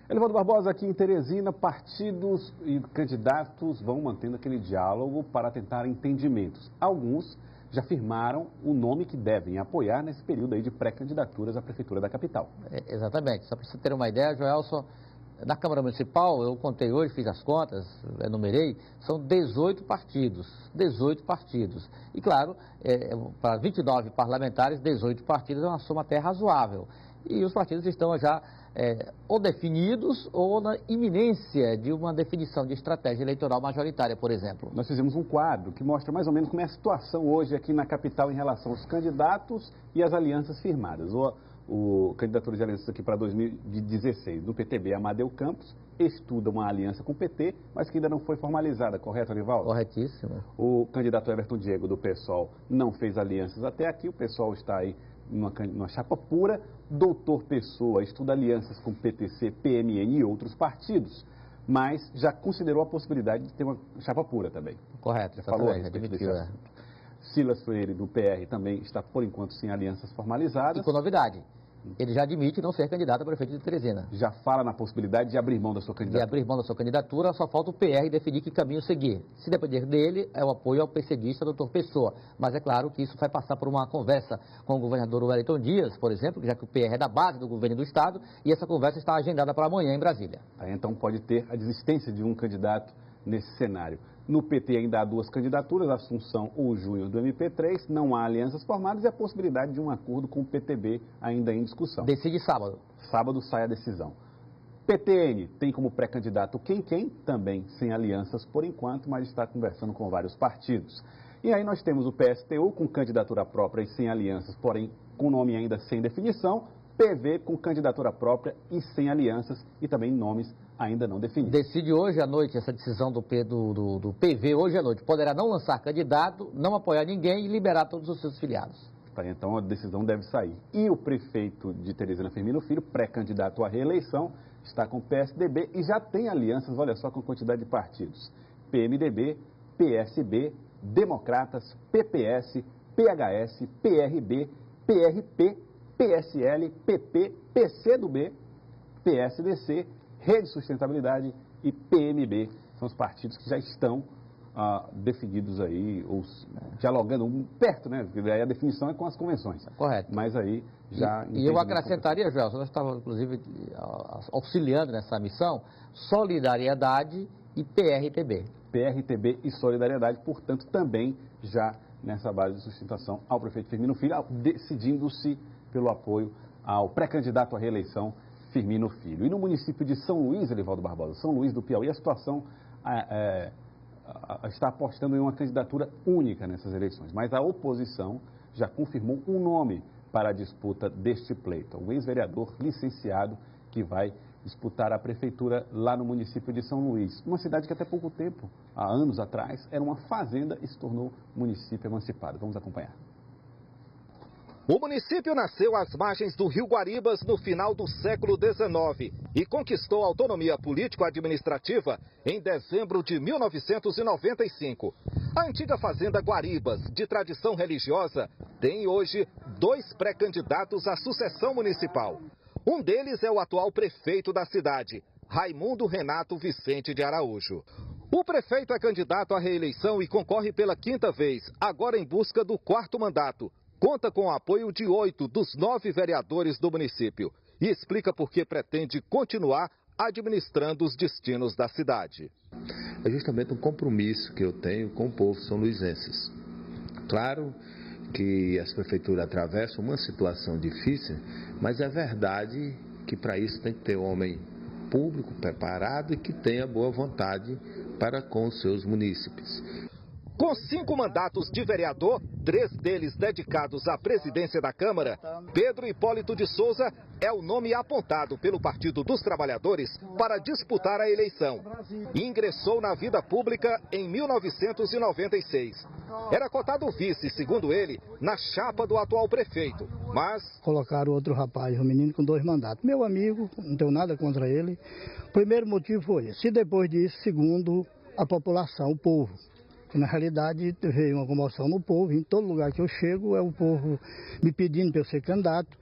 Elivaldo Barbosa, aqui em Teresina, partidos e candidatos vão mantendo aquele diálogo para tentar entendimentos. Alguns já firmaram o nome que devem apoiar nesse período aí de pré-candidaturas à Prefeitura da capital. Exatamente. Só para você ter uma ideia, Joelson, na Câmara Municipal, eu contei hoje, fiz as contas, enumerei, são 18 partidos. 18 partidos. E claro, para 29 parlamentares, 18 partidos é uma soma até razoável. E os partidos estão já ou definidos ou na iminência de uma definição de estratégia eleitoral majoritária, por exemplo. Nós fizemos um quadro que mostra mais ou menos como é a situação hoje aqui na capital em relação aos candidatos e às alianças firmadas. O candidatura de alianças aqui para 2016 do PTB, Amadeu Campos, estuda uma aliança com o PT, mas que ainda não foi formalizada, correto, Arivaldo? Corretíssimo. O candidato Everton Diego do PSOL não fez alianças até aqui, o PSOL está aí numa chapa pura. Doutor Pessoa estuda alianças com PTC, PMN e outros partidos, mas já considerou a possibilidade de ter uma chapa pura também. Correto, já falou, já admitiu. Silas Freire, do PR, também está, por enquanto, sem alianças formalizadas. E com novidade, ele já admite não ser candidato a prefeito de Teresina. Já fala na possibilidade de abrir mão da sua candidatura. De abrir mão da sua candidatura, só falta o PR definir que caminho seguir. Se depender dele, é o apoio ao PCDista, doutor Pessoa. Mas é claro que isso vai passar por uma conversa com o governador Wellington Dias, por exemplo, já que o PR é da base do governo do Estado, e essa conversa está agendada para amanhã em Brasília. Então pode ter a desistência de um candidato nesse cenário. No PT ainda há duas candidaturas, Assunção ou Júnior do MP3, não há alianças formadas e a possibilidade de um acordo com o PTB ainda em discussão. Decide sábado. Sábado sai a decisão. PTN tem como pré-candidato quem, também sem alianças por enquanto, mas está conversando com vários partidos. E aí nós temos o PSTU com candidatura própria e sem alianças, porém com nome ainda sem definição, PV com candidatura própria e sem alianças e também nomes ainda não definidos. Decide hoje à noite essa decisão do PV, hoje à noite. Poderá não lançar candidato, não apoiar ninguém e liberar todos os seus filiados. Então a decisão deve sair. E o prefeito de Teresina, Firmino Filho, pré-candidato à reeleição, está com o PSDB e já tem alianças, olha só, com quantidade de partidos. PMDB, PSB, Democratas, PPS, PHS, PRB, PRP, PSL, PP, PCdoB, PSDC, Rede Sustentabilidade e PMB. São os partidos que já estão definidos aí, ou dialogando perto, né? Porque aí a definição é com as convenções. Correto. Mas aí já... E eu acrescentaria, Joelson, nós estávamos inclusive auxiliando nessa missão, Solidariedade e PRTB. PRTB e Solidariedade, portanto, também já nessa base de sustentação ao prefeito Firmino Filho, decidindo-se pelo apoio ao pré-candidato à reeleição Firmino Filho. E no município de São Luís, Elivaldo Barbosa, São Luís do Piauí, a situação está apostando em uma candidatura única nessas eleições, mas a oposição já confirmou um nome para a disputa deste pleito, o ex-vereador licenciado que vai disputar a prefeitura lá no município de São Luís, uma cidade que até pouco tempo, há anos atrás, era uma fazenda e se tornou município emancipado. Vamos acompanhar. O município nasceu às margens do Rio Guaribas no final do século XIX e conquistou autonomia político-administrativa em dezembro de 1995. A antiga fazenda Guaribas, de tradição religiosa, tem hoje 2 pré-candidatos à sucessão municipal. Um deles é o atual prefeito da cidade, Raimundo Renato Vicente de Araújo. O prefeito é candidato à reeleição e concorre pela 5ª vez, agora em busca do 4º mandato. Conta com o apoio de 8 dos 9 vereadores do município e explica por que pretende continuar administrando os destinos da cidade. É justamente um compromisso que eu tenho com o povo são-luisenses. Claro que as prefeituras atravessam uma situação difícil, mas é verdade que para isso tem que ter um homem público preparado e que tenha boa vontade para com os seus munícipes. Com 5 mandatos de vereador, 3 deles dedicados à presidência da Câmara, Pedro Hipólito de Souza é o nome apontado pelo Partido dos Trabalhadores para disputar a eleição. Ingressou na vida pública em 1996. Era cotado vice, segundo ele, na chapa do atual prefeito, mas... Colocaram outro rapaz, um menino com 2 mandatos. Meu amigo, não tenho nada contra ele. O primeiro motivo foi esse. E depois disso, segundo a população, o povo. Que na realidade veio uma comoção no povo, em todo lugar que eu chego é o povo me pedindo para eu ser candidato.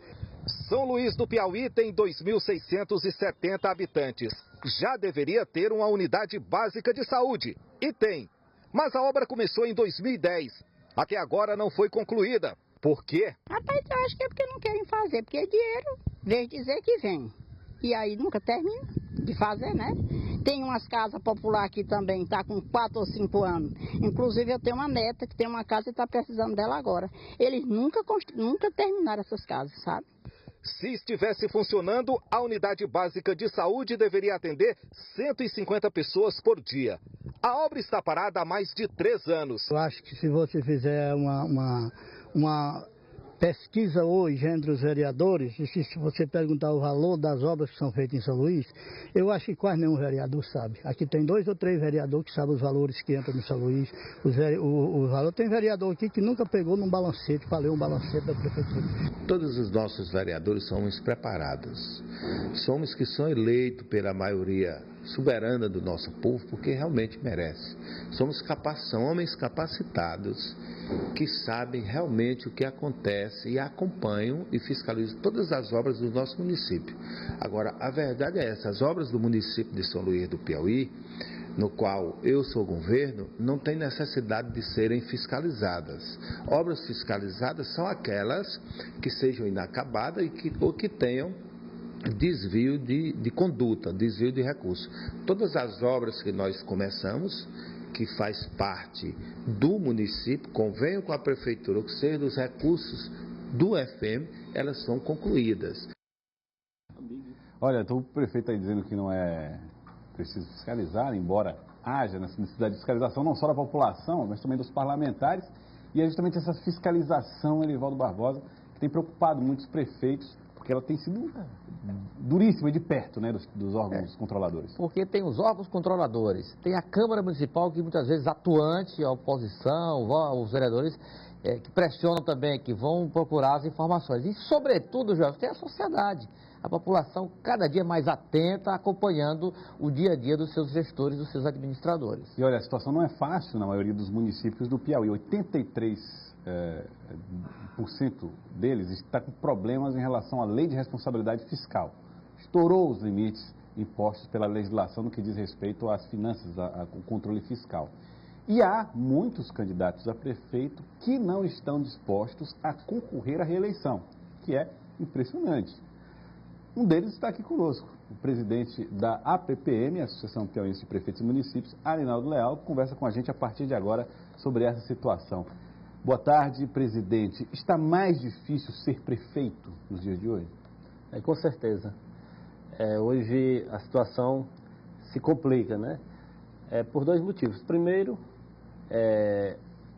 São Luís do Piauí tem 2.670 habitantes. Já deveria ter uma unidade básica de saúde. E tem. Mas a obra começou em 2010. Até agora não foi concluída. Por quê? Rapaz, eu acho que é porque não querem fazer. Porque dinheiro, vem dizer que vem. E aí nunca termina de fazer, né? Tem umas casas populares aqui também, está com 4 ou 5 anos. Inclusive eu tenho uma neta que tem uma casa e está precisando dela agora. Eles nunca terminaram essas casas, sabe? Se estivesse funcionando, a unidade básica de saúde deveria atender 150 pessoas por dia. A obra está parada há mais de 3 anos. Eu acho que se você fizer uma pesquisa hoje entre os vereadores, e se você perguntar o valor das obras que são feitas em São Luís, eu acho que quase nenhum vereador sabe. Aqui tem 2 ou 3 vereadores que sabem os valores que entram em São Luís. O valor, tem vereador aqui que nunca pegou num balancete, para ler um balancete da prefeitura. Todos os nossos vereadores somos preparados. Somos que são eleitos pela maioria soberana do nosso povo, porque realmente merece. São homens capacitados que sabem realmente o que acontece e acompanham e fiscalizam todas as obras do nosso município. Agora, a verdade é essa, as obras do município de São Luís do Piauí, no qual eu sou governo, não tem necessidade de serem fiscalizadas. Obras fiscalizadas são aquelas que sejam inacabadas ou que tenham desvio de conduta, desvio de recursos. Todas as obras que nós começamos, que faz parte do município, convenham com a prefeitura, ou que seja dos recursos do FM, elas são concluídas. Olha, então o prefeito está dizendo que não é preciso fiscalizar, embora haja necessidade de fiscalização não só da população, mas também dos parlamentares, e é justamente essa fiscalização, Elivaldo Barbosa, que tem preocupado muitos prefeitos, porque ela tem sido duríssima de perto, né, dos órgãos controladores. Porque tem os órgãos controladores, tem a Câmara Municipal que muitas vezes atuante, a oposição, os vereadores que pressionam também, que vão procurar as informações. E, sobretudo, Jorge, tem a sociedade, a população cada dia mais atenta, acompanhando o dia a dia dos seus gestores, dos seus administradores. E olha, a situação não é fácil na maioria dos municípios do Piauí. 83% deles está com problemas em relação à lei de responsabilidade fiscal. Estourou os limites impostos pela legislação no que diz respeito às finanças, ao controle fiscal. E há muitos candidatos a prefeito que não estão dispostos a concorrer à reeleição, que é impressionante. Um deles está aqui conosco, o presidente da APPM, Associação Piauiense de Prefeitos e Municípios, Arinaldo Leal, que conversa com a gente a partir de agora sobre essa situação. Boa tarde, presidente. Está mais difícil ser prefeito nos dias de hoje? Com certeza. Hoje a situação se complica, né? Por 2 motivos. Primeiro,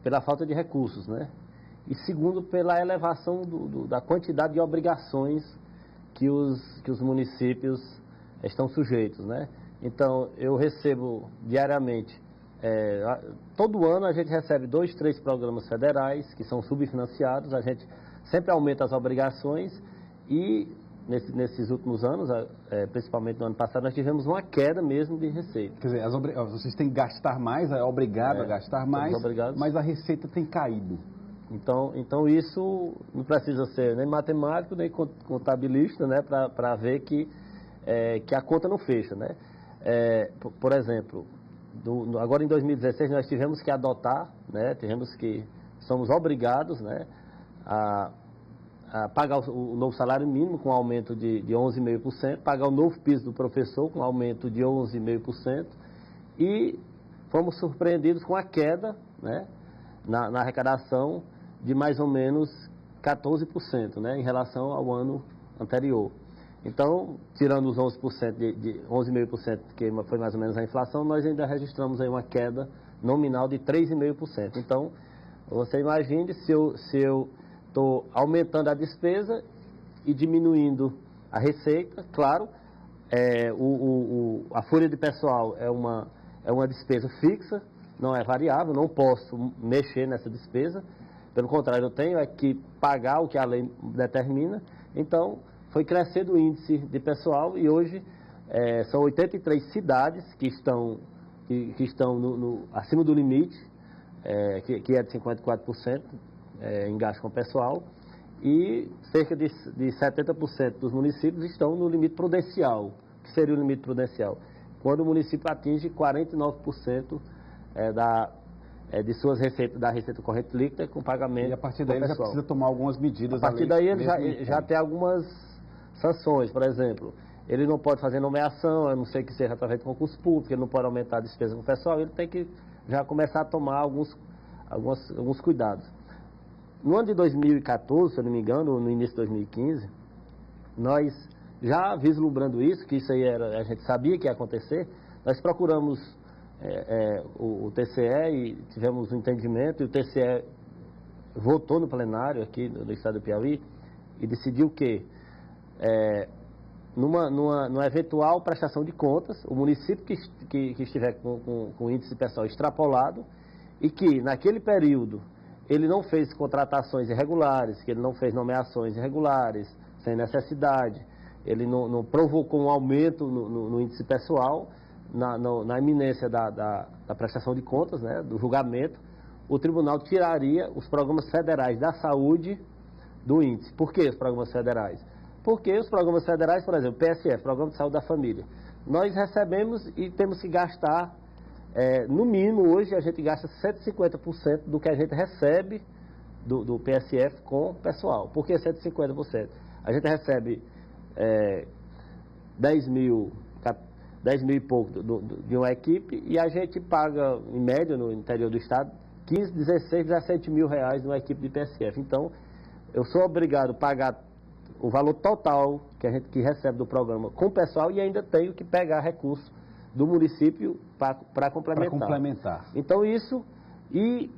pela falta de recursos, né? E segundo, pela elevação da quantidade de obrigações que os municípios estão sujeitos, né? Então, eu recebo diariamente, todo ano a gente recebe 2, 3 programas federais que são subfinanciados, a gente sempre aumenta as obrigações e nesses últimos anos, principalmente no ano passado, nós tivemos uma queda mesmo de receita. Quer dizer, vocês têm que gastar mais, é obrigado a gastar mais, mas a receita tem caído. Então isso não precisa ser nem matemático, nem contabilista, né, para ver que a conta não fecha, né? Por exemplo, agora em 2016 nós tivemos que adotar, né, somos obrigados, né, a pagar o novo salário mínimo com aumento de 11,5%, pagar o novo piso do professor com aumento de 11,5% e fomos surpreendidos com a queda, né, na arrecadação de mais ou menos 14%, né, em relação ao ano anterior. Então, tirando os 11%, de 11,5%, que foi mais ou menos a inflação, nós ainda registramos aí uma queda nominal de 3,5%. Então, você imagine se eu estou aumentando a despesa e diminuindo a receita, claro, a folha de pessoal é uma despesa fixa, não é variável, não posso mexer nessa despesa, pelo contrário, eu tenho que pagar o que a lei determina. Então, foi crescendo o índice de pessoal e hoje são 83 cidades que estão acima do limite, que é de 54% em gasto com pessoal, e cerca de 70% dos municípios estão no limite prudencial. O que seria o limite prudencial? Quando o município atinge 49% de suas receitas, da receita corrente líquida com pagamento. E a partir daí ele já precisa tomar algumas medidas. A partir daí ele já tem algumas sanções, por exemplo. Ele não pode fazer nomeação, a não ser que seja através de concurso público, ele não pode aumentar a despesa com o pessoal, ele tem que já começar a tomar alguns cuidados. No ano de 2014, se eu não me engano, no início de 2015, nós já vislumbrando isso, que isso aí a gente sabia que ia acontecer, nós procuramos o TCE e tivemos um entendimento, e o TCE votou no plenário aqui do estado do Piauí e decidiu que numa eventual prestação de contas, o município que estiver com o índice pessoal extrapolado e que naquele período ele não fez contratações irregulares, que ele não fez nomeações irregulares, sem necessidade, ele não provocou um aumento no índice pessoal, na iminência da prestação de contas, né, do julgamento, o tribunal tiraria os programas federais da saúde do índice. Por que os programas federais? Porque os programas federais, por exemplo, PSF, Programa de Saúde da Família, nós recebemos e temos que gastar, no mínimo hoje a gente gasta 150% do que a gente recebe do PSF com o pessoal. Por que 150%? A gente recebe 10 mil e pouco de uma equipe e a gente paga, em média, no interior do estado, 15, 16, 17 mil reais numa equipe de PSF. Então, eu sou obrigado a pagar o valor total que a gente recebe do programa com o pessoal e ainda tenho que pegar recursos do município para complementar. Então, isso, e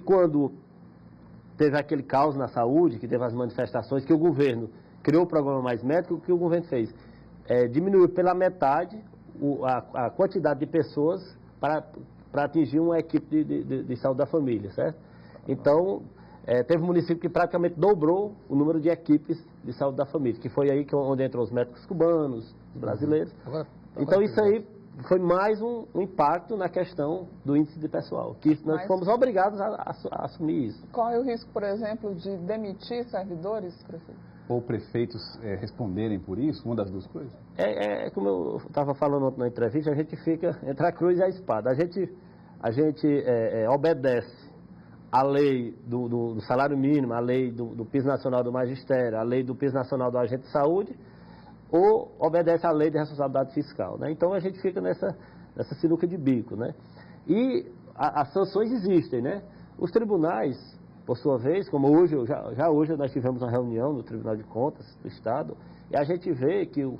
quando teve aquele caos na saúde, que teve as manifestações, que o governo criou o programa Mais Médico, o que o governo fez? Diminuiu pela metade a quantidade de pessoas para atingir uma equipe de saúde da família, certo? Então, teve um município que praticamente dobrou o número de equipes de saúde da família, que foi aí onde entrou os médicos cubanos, os brasileiros. Então, isso aí foi mais um impacto na questão do índice de pessoal, que nós fomos obrigados a assumir isso. Qual é o risco, por exemplo, de demitir servidores, prefeito? Ou prefeitos responderem por isso, uma das duas coisas? Como eu estava falando ontem na entrevista, a gente fica entre a cruz e a espada. A gente obedece a lei do salário mínimo, a lei do piso nacional do magistério, a lei do piso nacional do agente de saúde, ou obedece à lei de responsabilidade fiscal, né? Então a gente fica nessa sinuca de bico, né? E as sanções existem, né? Os tribunais, por sua vez, como hoje nós tivemos uma reunião no Tribunal de Contas do Estado, e a gente vê que o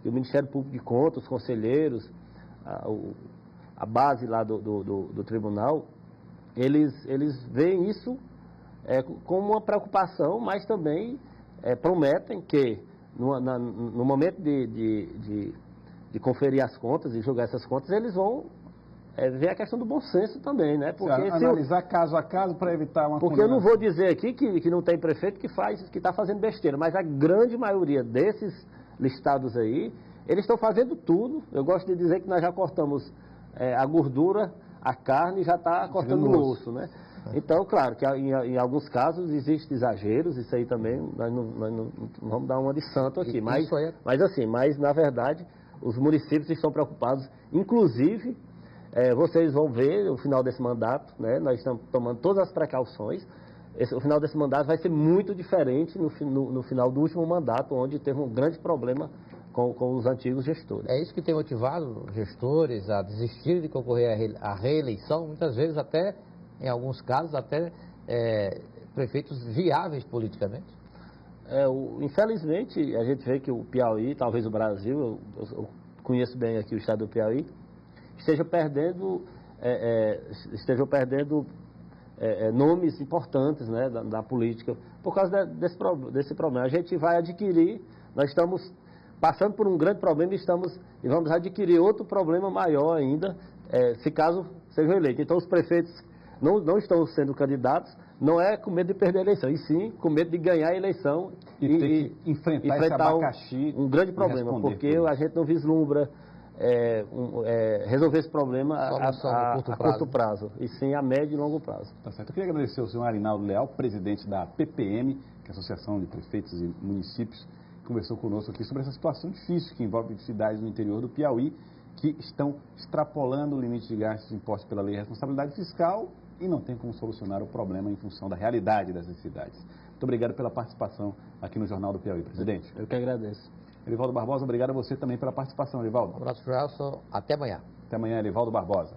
Ministério Público de Contas, os conselheiros, a base lá do tribunal, eles veem isso como uma preocupação, mas também prometem que no momento de conferir as contas e julgar essas contas, eles vão ver a questão do bom senso também, né? Porque analisar caso a caso para evitar uma Porque eu não vou dizer aqui que não tem prefeito que está fazendo besteira, mas a grande maioria desses listados aí, eles estão fazendo tudo. Eu gosto de dizer que nós já cortamos a gordura, a carne, já está cortando o osso, né? Então, claro, que em alguns casos existem exageros, isso aí também, nós não vamos dar uma de santo aqui, mas na verdade, os municípios estão preocupados, inclusive, vocês vão ver no final desse mandato, né, nós estamos tomando todas as precauções, o final desse mandato vai ser muito diferente no final do último mandato, onde teve um grande problema com os antigos gestores. É isso que tem motivado gestores a desistirem de concorrer à reeleição, muitas vezes até, em alguns casos, até prefeitos viáveis politicamente? Infelizmente, a gente vê que o Piauí, talvez o Brasil, eu conheço bem aqui o estado do Piauí, estejam perdendo nomes importantes, né, da política, por causa desse problema. A gente vai adquirir, nós estamos passando por um grande problema e vamos adquirir outro problema maior ainda, se caso sejam eleitos. Então, os prefeitos não estão sendo candidatos, não é com medo de perder a eleição, e sim com medo de ganhar a eleição e ter que enfrentar esse abacaxi um grande problema, porque a gente não vislumbra resolver esse problema a curto curto prazo, e sim a médio e longo prazo. Tá certo. Eu queria agradecer ao senhor Arinaldo Leal, presidente da PPM, que é a Associação de Prefeitos e Municípios, que conversou conosco aqui sobre essa situação difícil que envolve cidades no interior do Piauí, que estão extrapolando o limite de gastos impostos pela Lei de Responsabilidade Fiscal e não tem como solucionar o problema em função da realidade dessas cidades. Muito obrigado pela participação aqui no Jornal do Piauí, presidente. Eu que agradeço. Elivaldo Barbosa, obrigado a você também pela participação, Elivaldo. Um abraço, Joelson. Até amanhã. Até amanhã, Elivaldo Barbosa.